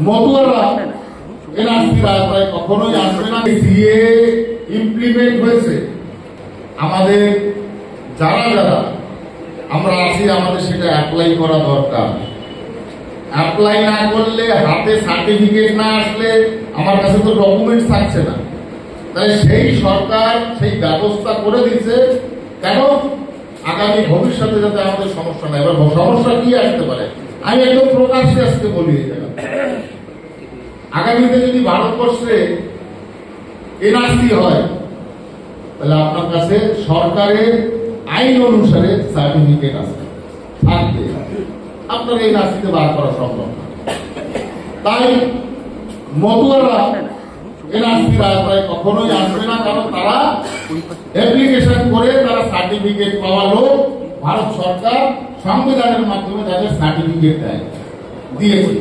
মতুয়ারা এনআরসির আওতায় কখনোই আসবে না। সিএ ইমপ্লিমেন্ট হয়েছে, আমাদের যারা যারা আমরা আছি আমাদের সেটা অ্যাপ্লাই করা দরকার। অ্যাপ্লাই না করলে, হাতে সার্টিফিকেট না আসলে, আমার কাছে তো ডকুমেন্টস থাকছে না। তাই সেই সরকার সেই ব্যবস্থা করে দিচ্ছে কেন, আগামী ভবিষ্যতে যাতে আমাদের সমস্যা নাই। এবার সমস্যা কি আসতে পারে আমি একদম প্রকাশ্যে আজকে বলি, আগামীতে যদি ভারতবর্ষে এনআরসি হয় তাহলে আপনার কাছে সরকারের আইন অনুসারে সার্টিফিকেট আছে, থাকবে, আপনার এনআরসিতে বার করা সম্ভব না। তাই মতুয়ারা এনআরসির আওতায় কখনোই আসবে না, কারণ তারা অ্যাপ্লিকেশন করে তারা সার্টিফিকেট পাওয়া লোক, ভারত সরকার সংবিধানের মাধ্যমে তাদের সার্টিফিকেট দিয়েছে।